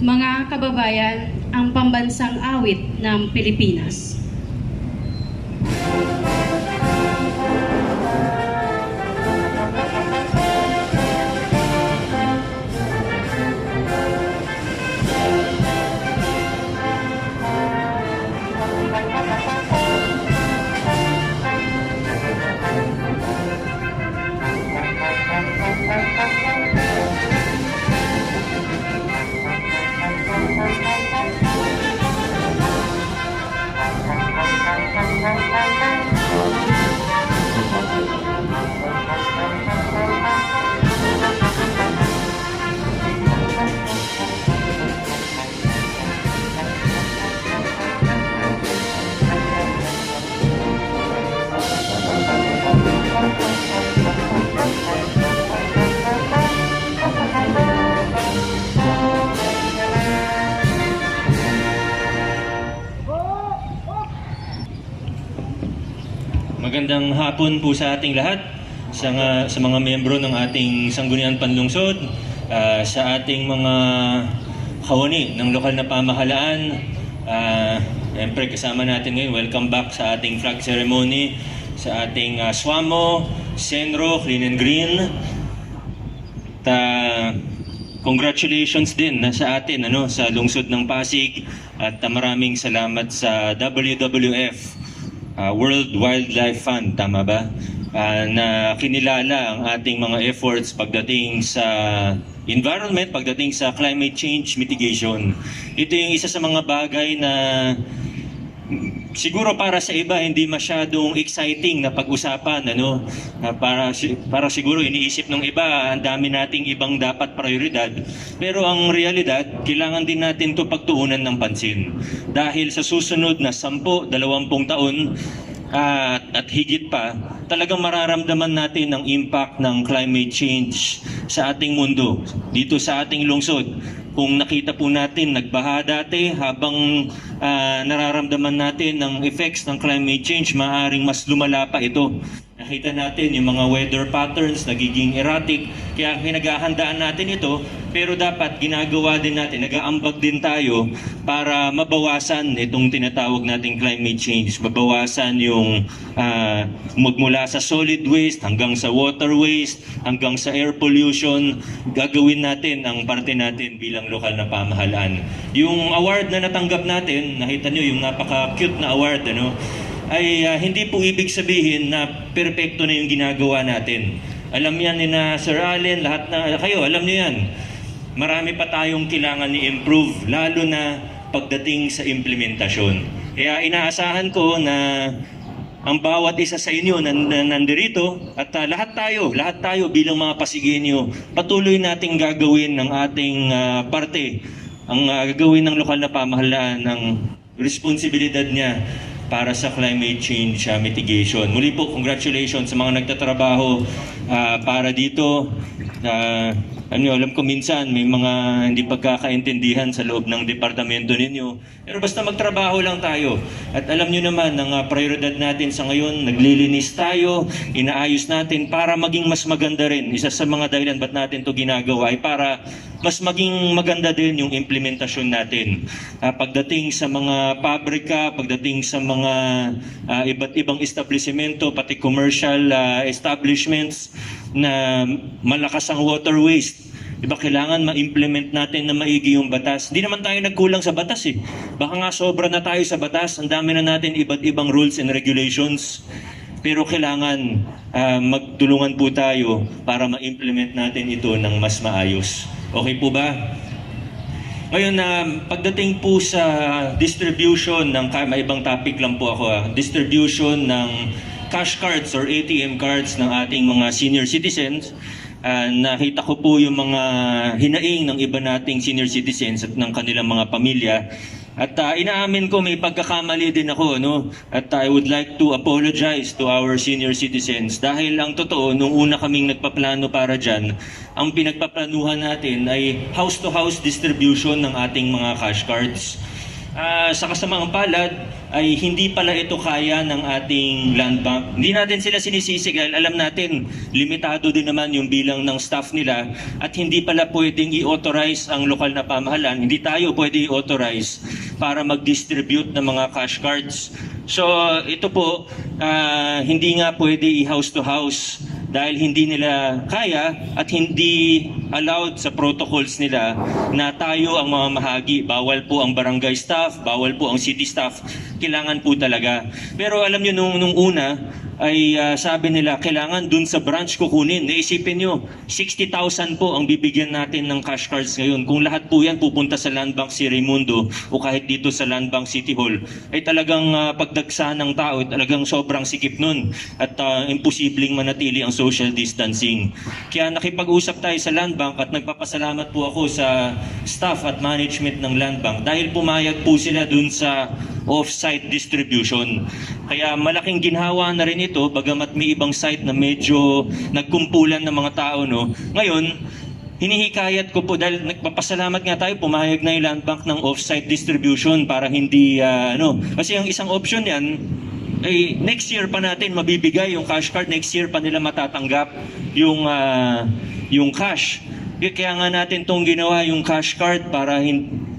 Mga kababayan, ang pambansang awit ng Pilipinas. Magandang hapon po sa ating lahat, sa mga miyembro ng ating Sangguniang Panlungsod, sa ating mga kawani ng lokal na pamahalaan. Siyempre kasama natin ngayon, welcome back sa ating flag ceremony, sa ating SWAMO, Senro, Clean and Green. Congratulations din sa atin sa lungsod ng Pasig, at maraming salamat sa WWF, World Wildlife Fund, tama ba? Na kinilala ang ating mga efforts pagdating sa environment, pagdating sa climate change mitigation. Ito yung isa sa mga bagay na siguro para sa iba hindi masyadong exciting na pag-usapan, para siguro iniisip ng iba ang dami nating ibang dapat prioridad, pero ang realidad kailangan din natin to pagtuunan ng pansin, dahil sa susunod na 10-20 taon at higit pa, talagang mararamdaman natin ang impact ng climate change sa ating mundo, dito sa ating lungsod. Kung nakita po natin, nagbaha dati, habang nararamdaman natin ang effects ng climate change, maaaring mas lumala pa ito. Nakita natin yung mga weather patterns nagiging erratic, kaya pinaghahandaan natin ito, pero dapat ginagawa din natin, nag-aambag din tayo para mabawasan itong tinatawag nating climate change, mabawasan yung magmula sa solid waste hanggang sa water waste, hanggang sa air pollution. Gagawin natin ang parte natin bilang lokal na pamahalaan. Yung award na natanggap natin, nakita nyo yung napaka-cute na award, ay hindi po ibig sabihin na perpekto na yung ginagawa natin. Alam yan ni na Sir Allen, lahat na kayo, alam niyo yan. Marami pa tayong kailangan i-improve, lalo na pagdating sa implementasyon. Kaya inaasahan ko na ang bawat isa sa inyo na nandirito, at lahat tayo bilang mga Pasigenyo, patuloy nating gagawin ng ating parte, ang gagawin ng lokal na pamahalaan, ng responsibilidad niya para sa climate change mitigation. Muli po, congratulations sa mga nagtatrabaho para dito. Alam ko minsan may mga hindi pagkakaintindihan sa loob ng departamento ninyo. Pero basta magtrabaho lang tayo. At alam nyo naman, ang prioridad natin sa ngayon, naglilinis tayo, inaayos natin para maging mas maganda rin. Isa sa mga dahilan ba't natin to ginagawa ay para mas maging maganda din yung implementasyon natin. Pagdating sa mga pabrika, pagdating sa mga iba't ibang establishmento, pati commercial establishments na malakas ang water waste. Diba, kailangan ma-implement natin na maigi yung batas. Hindi naman tayo nagkulang sa batas eh. Baka nga sobra na tayo sa batas. Ang dami na natin iba't ibang rules and regulations. Pero kailangan magtulungan po tayo para ma-implement natin ito ng mas maayos. Okay po ba? Ngayon, pagdating po sa distribution ng, may ibang topic lang po ako, distribution ng cash cards or ATM cards ng ating mga senior citizens. Nakita ko po yung mga hinaing ng iba nating senior citizens at ng kanilang mga pamilya. At inaamin ko may pagkakamali din ako, At I would like to apologize to our senior citizens dahil ang totoo, nung una kaming nagpaplano para dyan, ang pinagpaplanuhan natin ay house-to-house distribution ng ating mga cash cards. Sa kasamaang palad ay hindi pala ito kaya ng ating land bank. Hindi natin sila sinisisi dahil alam natin limitado din naman yung bilang ng staff nila at hindi pala pwedeng i-authorize ang lokal na pamahalaan. Hindi tayo pwede i-authorize para mag-distribute ng mga cash cards. So ito po, hindi nga pwede i-house to house dahil hindi nila kaya at hindi allowed sa protocols nila na tayo ang mamamahagi. Bawal po ang barangay staff, bawal po ang city staff. Kailangan po talaga. Pero alam nyo, nung una, ay sabi nila, kailangan dun sa branch kukunin. Naisipin nyo, 60,000 po ang bibigyan natin ng cash cards ngayon. Kung lahat po yan pupunta sa Land Bank si Raimundo o kahit dito sa Land Bank City Hall, ay talagang pagdagsa ng tao, talagang sobrang sikip nun. At imposibleng manatili ang social distancing. Kaya nakipag-usap tayo sa Land Bank at nagpapasalamat po ako sa staff at management ng Land Bank dahil pumayag po sila dun sa off-site distribution. Kaya malaking ginhawa na rin ito, bagamat may ibang site na medyo nagkumpulan ng mga tao, no? Ngayon, hinihikayat ko po dahil nagpapasalamat nga tayo, pumayag na yung Land Bank ng off-site distribution para hindi, kasi ang isang option yan, ay next year pa natin mabibigay yung cash card, next year pa nila matatanggap yung cash. Kaya nga natin itong ginawa yung cash card para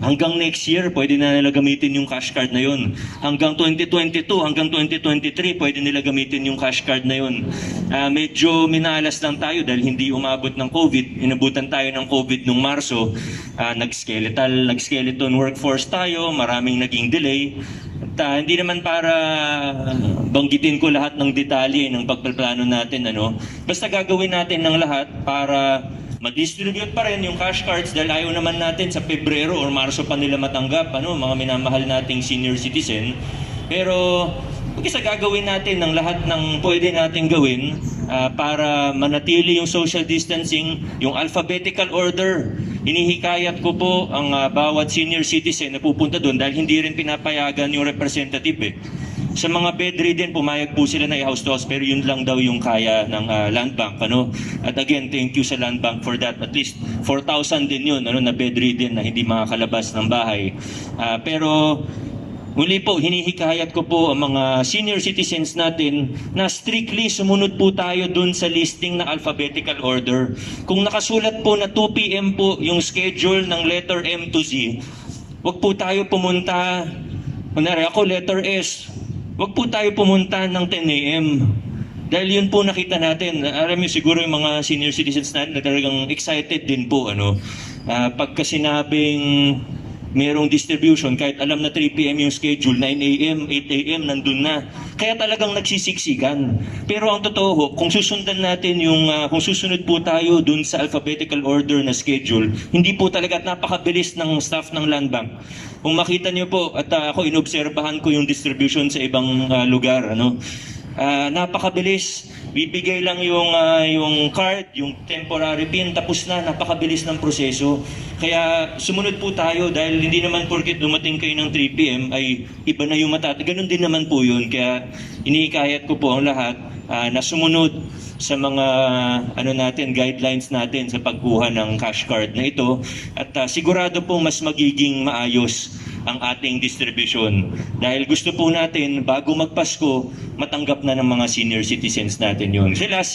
hanggang next year pwede na nila gamitin yung cash card na yun. Hanggang 2022, hanggang 2023 pwede nila gamitin yung cash card na yun. Medyo minalas lang tayo dahil hindi umabot ng COVID. Inabutan tayo ng COVID nung Marso. Nag-skeleton workforce tayo, maraming naging delay. At hindi naman para banggitin ko lahat ng detalye ng pagpaplano natin. Basta gagawin natin ng lahat para ma-distribute pa rin yung cash cards dahil ayaw naman natin sa Pebrero or Marso pa nila matanggap, mga minamahal nating senior citizen. Pero isa gagawin natin ng lahat ng pwede nating gawin para manatili yung social distancing, yung alphabetical order. Hinihikayat ko po ang bawat senior citizen na pupunta doon dahil hindi rin pinapayagan yung representative. Sa mga bedridden, pumayag po sila na i-house to house, pero yun lang daw yung kaya ng Land Bank. At again, thank you sa Land Bank for that. At least 4,000 din yun na bedridden na hindi makakalabas ng bahay. Pero muli po, hinihikayat ko po ang mga senior citizens natin na strictly sumunod po tayo dun sa listing ng alphabetical order. Kung nakasulat po na 2 p.m. po yung schedule ng letter M to Z, wag po tayo pumunta, kunwari ako letter S, wag po tayo pumunta ng 10 a.m. Dahil yun po nakita natin. Alam niyo siguro yung mga senior citizens natin na talagang excited din po. Pagka sinabing merong distribution, kahit alam na 3 p.m. yung schedule, 9 a.m., 8 a.m., nandun na. Kaya talagang nagsisiksikan. Pero ang totoo, kung susundan natin kung susunod po tayo dun sa alphabetical order na schedule, hindi po talaga at napakabilis ng staff ng Land Bank. Kung makita niyo po, at ako inobserbahan ko yung distribution sa ibang lugar, napakabilis. Bibigay lang yung card, yung temporary pin, tapos na, napakabilis ng proseso. Kaya sumunod po tayo dahil hindi naman porket dumating kayo ng 3 p.m. ay iba na yung ganun din naman po yun. Kaya iniikayat ko po ang lahat na sumunod sa mga guidelines natin sa pagkuha ng cash card na ito. At sigurado po mas magiging maayos ang ating distribution. Dahil gusto po natin, bago magpasko, matanggap na ng mga senior citizens natin yun. Kasi last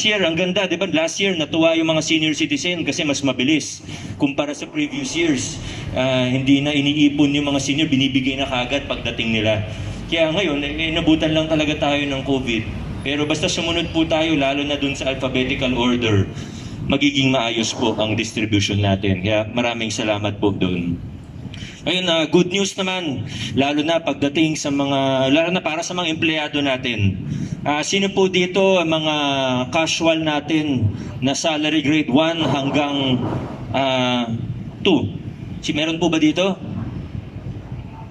year, ang ganda, di ba? Last year, natuwa yung mga senior citizen kasi mas mabilis kumpara sa previous years. Hindi na iniipon yung mga senior, binibigay na kagad pagdating nila. Kaya ngayon, inabutan lang talaga tayo ng COVID. Pero basta sumunod po tayo, lalo na dun sa alphabetical order, magiging maayos po ang distribution natin. Kaya maraming salamat po doon. Ayun, good news naman, lalo na para sa mga empleyado natin. Sino po dito ang mga casual natin na salary grade 1 hanggang 2? Meron po ba dito?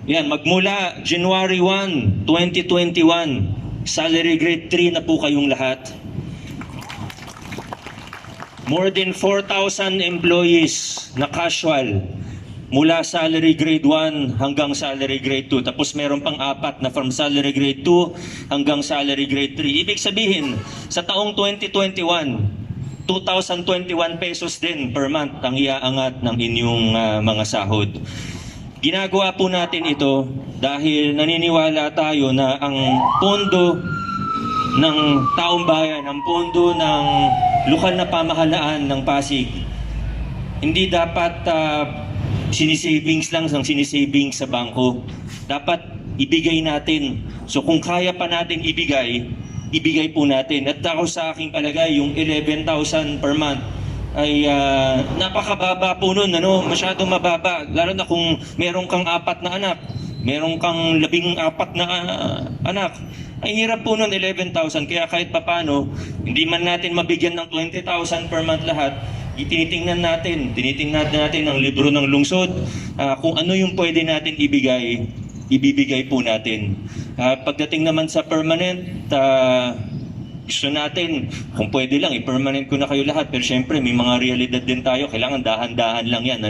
Yan, magmula January 1, 2021, salary grade 3 na po kayong lahat. More than 4,000 employees na casual. Mula salary grade 1 hanggang salary grade 2. Tapos meron pang 4 na from salary grade 2 hanggang salary grade 3. Ibig sabihin, sa taong 2021, 2,021 pesos din per month ang iaangat ng inyong mga sahod. ginagawa po natin ito dahil naniniwala tayo na ang pondo ng taong bayan, ang pondo ng lokal na pamahalaan ng Pasig, hindi dapat sinisavings lang ng sinisavings sa bangko. Dapat ibigay natin. So kung kaya pa natin ibigay po natin. At ako sa aking palagay, yung 11,000 per month ay napakababa po nun, masyadong mababa. Lalo na kung meron kang 4 na anak, meron kang 14 na anak. Ay hirap po nun, 11,000. Kaya kahit papano, hindi man natin mabigyan ng 20,000 per month lahat, tinitingnan natin ang libro ng lungsod, kung ano yung pwede natin ibibigay po natin. Pagdating naman sa permanent, gusto natin, kung pwede lang, i-permanent ko na kayo lahat. Pero syempre, may mga realidad din tayo. Kailangan dahan-dahan lang yan.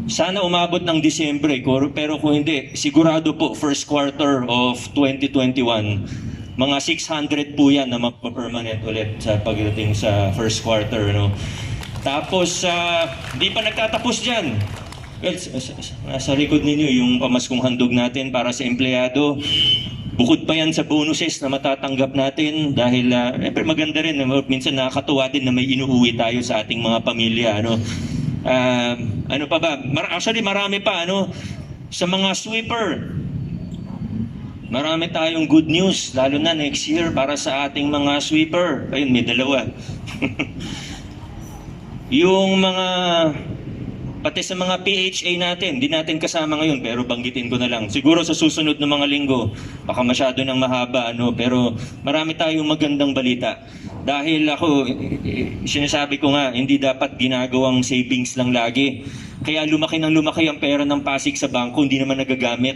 Sana umabot ng Disyembre. Pero kung hindi, sigurado po, first quarter of 2021, mga 600 po yan na magpa-permanent ulit sa pagdating sa first quarter. Tapos, di pa nagtatapos dyan. Well, nasa likod ninyo yung pamaskong handog natin para sa empleyado. Bukod pa yan sa bonuses na matatanggap natin dahil maganda rin, minsan nakakatuwa din na may inuuwi tayo sa ating mga pamilya. Ano pa ba? Actually, marami pa. Sa mga sweeper, marami tayong good news, lalo na next year para sa ating mga sweeper. Ayun, may dalawa. Yung mga pati sa mga PHA natin, di natin kasama ngayon pero banggitin ko na lang. Siguro sa susunod na mga linggo, baka masyado nang mahaba, pero marami tayong magandang balita. Dahil ako, sinasabi ko nga, hindi dapat ginagawang savings lang lagi. Kaya lumaki ang pera ng Pasig sa bangko, hindi naman nagagamit.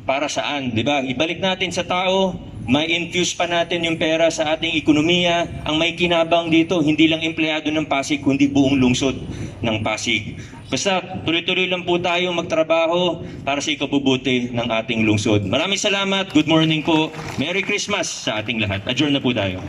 Para saan, di ba? Ibalik natin sa tao, may infuse pa natin yung pera sa ating ekonomiya. Ang may kinabang dito, hindi lang empleyado ng Pasig, kundi buong lungsod ng Pasig. Basta tuloy-tuloy lang po tayo magtrabaho para sa ikabubuti ng ating lungsod. Maraming salamat, good morning po, Merry Christmas sa ating lahat. Adjourn na po tayo.